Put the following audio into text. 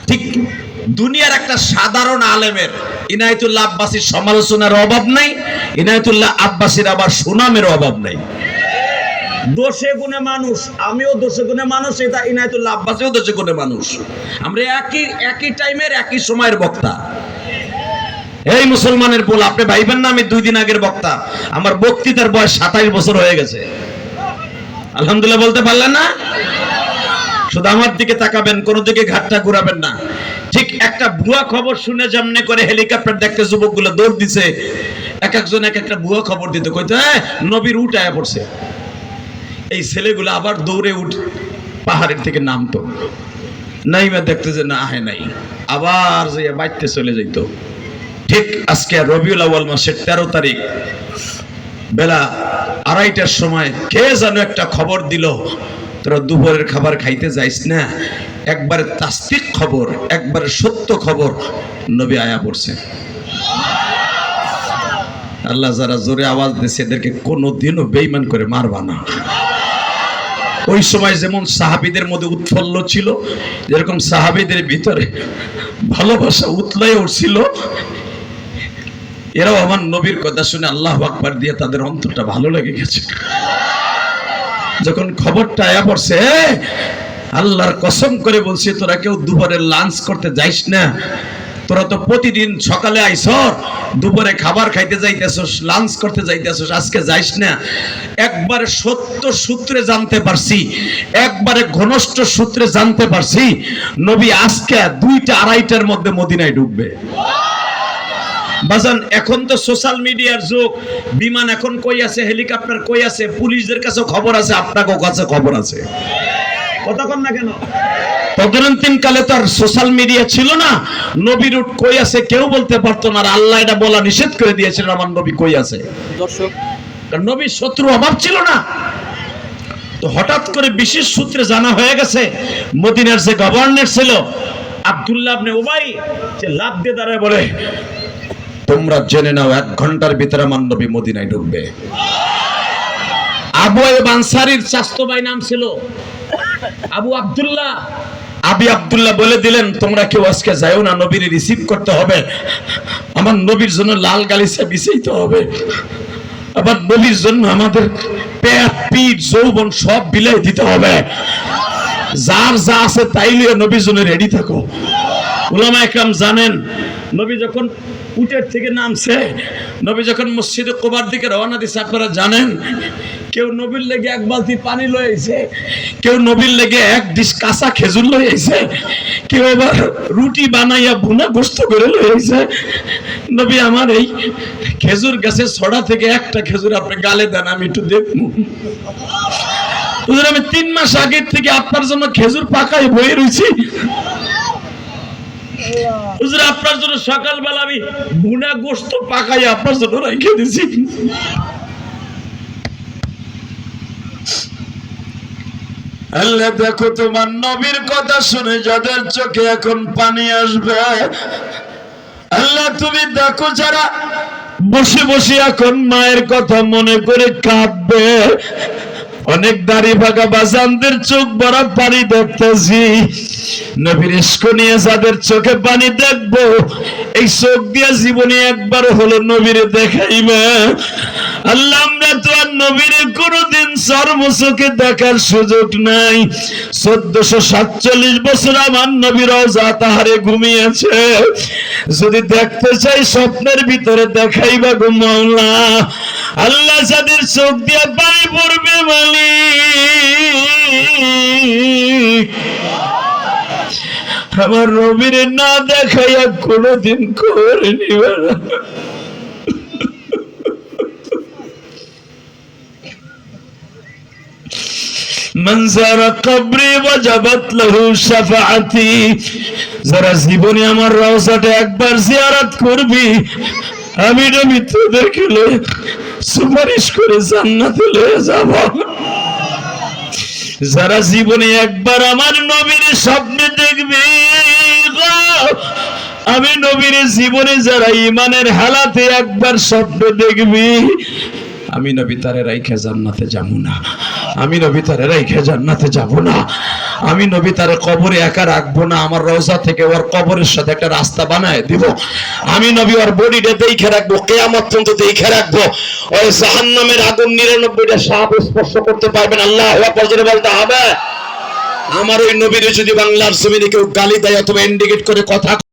ঠিক দুনিয়ার একটা সাধারণ আলেমের ইনায়েতুল্লাহ আব্বাসীর সমালোচনার অভাব নাই, ইনায়েতুল্লাহ আব্বাসীর আবার সুনামের অভাব নাই। দোষে গুণে মানুষ, আমিও দোষে গুণে মানুষ, এটা ইনায়েতুল্লাহ আব্বাসীও দোষে গুণে মানুষ। আমরা একই টাইমের একই সময়ের বক্তা। এই মুসলমানের বল, আপনি ভাইবেন না আমি 2 দিন আগের বক্তা। আমার বক্তৃতার বয়স 27 বছর হয়ে গেছে। আলহামদুলিল্লাহ বলতে পারলেন না? শুধু আমার দিকে তাকাবেন, কোনো দিকে ঘাটটা ঘুরাবেন না। ঠিক একটা ভুয়া খবর শুনে যেমনি করে হেলিকপ্টার দেখতে যুবকগুলো দৌড় দিছে, এক একজন এক একটা ভুয়া খবর দিতে কইতো হ্যাঁ নবীর উট আয়া পড়ছে। এই ছেলেগুলো আবার দৌড়ে উঠ পাহাড়ের থেকে নামতো, নাইমা দেখতে যে না আহে নাই, আবার যাইয়া বাইতে চলে যাইতো। ঠিক আজকে রবিউল আউয়াল মাসের 13 তারিখ বেলা 2:30টার সময় কে যেন একটা খবর দিল, তোরা দুপুরের খাবার খাইতে যাইস না। একবারে তাসদিক খবর, একবারে সত্য খবর, নবী আয়া পড়ছে। আল্লাহ যারা জোরে আওয়াজ দিয়েছে এদেরকে কোনোদিনও বেঈমান করে মারবা না। ওই সময় যেমন সাহাবীদের মধ্যে উৎফুল্ল ছিল, যেরকম সাহাবীদের ভিতরে ভালোবাসা উতলায় উঠছিল, এরাও আমার নবীর কথা শুনে আল্লাহু আকবার দিয়ে তাদের অন্তরটা ভালো লেগে গেছে। যখন খবরটা আয়া পড়ছে, আল্লাহর কসম করে বলছি তোরা কেউ দুপুরে লাঞ্চ করতে যাইস না। তোরা তো প্রতিদিন সকালে আইস, দুপুরে খাবার খাইতে যাইতেছস, লাঞ্চ করতে যাইতেছস, আজকে যাইস না। একবারে সত্য সূত্রে জানতে পারছি, একবারে ঘনিষ্ঠ সূত্রে জানতে পারছি নবী আজকে 2টা 2:30টার মধ্যে মদিনায় ঢুকবে। বাজান এখন তো সোশ্যাল মিডিয়ার যুগ, বিমান এখন কই আছে, হেলিকপ্টার কই আছে, পুলিশদের কাছে খবর আছে, আপনাদের কাছে খবর আছে। কতক্ষণ না কেন তদন্তন কালে তো আর সোশ্যাল মিডিয়া ছিল না, নবীর উট কই আছে কেউ বলতে পারতো না। আর আল্লাহ এটা বলা নিষেধ করে দিয়েছিলেন আমার নবী কই আছে। দর্শক, কারণ নবীর শত্রু অভাব ছিল না। তো হঠাৎ করে বিশেষ সূত্রে জানা হয়ে গেছে মদিনার যে গভর্নর ছিল আব্দুল্লাহ ইবনে উবাই, যে লাফ দিয়ে দাঁড়ায় বলে তোমরা জেনে নাও 1 ঘন্টার ভিতরে আমার নবী মদিনায় ঢুকবে। আবু আইয়ুব আনসারীর চাচতো ভাই নাম ছিল আবু আব্দুল্লাহ। আবি আব্দুল্লাহ বলে দিলেন তোমরা কেউ আজকে যাও না, নবীর রিসিভ করতে হবে, আমার নবীর জন্য লাল গালিচা বিছাইতে হবে, আবার নবীর জন্য আমাদের পেট পিঠ যৌবন সব বিলাই দিতে হবে, যার যা আছে তাইলে নবীর জন্য রেডি থাকো। উলামা একরাম জানেন নবী যখন উটের থেকে নামছে, নবী যখন মসজিদে কুবার দিকে রওনা দিছে, আপনারা জানেন কেউ নবীর লেগে 1 বালতি পানি লয়ে আইছে, কেউ নবীর লেগে 1 ডিশ কাঁচা খেজুর লয়ে আইছে, কেউ আবার রুটি বানাইয়া ভুনা গোস্ত করে লয়ে আইছে। নবী আমার এই খেজুর গাছের ছড়া থেকে একটা খেজুর আপনি গালে দেন, আমি একটু দেখবো। হুজুর আমি 3 মাস আগে থেকে আপনার জন্য খেজুর পাকায় বয়ে রয়েছি, হুজুর আপনার জন্য সকালবেলা আমি ভুনা গোস্ত পাকাই আপনার জন্য রেখে দিয়েছি। আল্লাহ দেখো তোমার নবীর কথা শুনে যাদের চোখে এখন পানি আসবে, আল্লাহ তুমি দেখো যারা বসে বসে এখন মায়ের কথা মনে করে কাঁদবে, অনেক দাড়ি ভাগা বাজানদের চোখ ভরা পানি দেখতেছি, নবীর ইশক নিয়ে যাদের চোখে পানি দেখবো, এই চোখ দিয়ে জীবনে একবার হলো নবীরে দেখাইবে। আল্লাহ আমরা তো আর নবীরে কোনোদিন চর্মচোখে দেখার সুযোগ নাই। 1447 বছর আমার নবী রওজা তাহারে ঘুমিয়েছে, যদি দেখতে চাই স্বপ্নের ভিতরে দেখাইবা গো মাওলা। আল্লাহ যাদের চোখ দিয়ে পানি পড়বে মালিক, আমার নবীরে না দেখাইয়া কোনদিন করে নিবে না। মান যারা কবরি ওয়াজাবাত লাহু শাফাআতি, যারা জীবনে আমার রওজাটা একবার জিয়ারত করবি, আমি নবী তোদেরকে সুপারিশ করে জান্নাতে লয়ে যাব। যারা জীবনে একবার আমার নবীর স্বপ্নে দেখবি, আমি নবীর জীবনে যারা ঈমানের হালাতে একবার স্বপ্ন দেখবি, আমি নবী তারে রাইখা জান্নাতে যাবো না। আমি নবী তারে রেখে জান্নাতে যাব না, আমি নবী তারে কবরে একা রাখবো না, আমার রওজা থেকে ওর কবরের সাথে একটা রাস্তা বানায় দিব, আমি নবী ওর বডিটা দেখে রাখবো, কিয়ামত পর্যন্ত দেখে রাখবো। ওই জাহান্নামের আগুন 99টা সাপ স্পর্শ করতে পারবেন, আল্লাহু আকবার জোরে বলতে হবে। আমার ওই নবীর যদি বাংলার জমিনে কেউ গালি দেয় অথবা ইন্ডিকেট করে কথা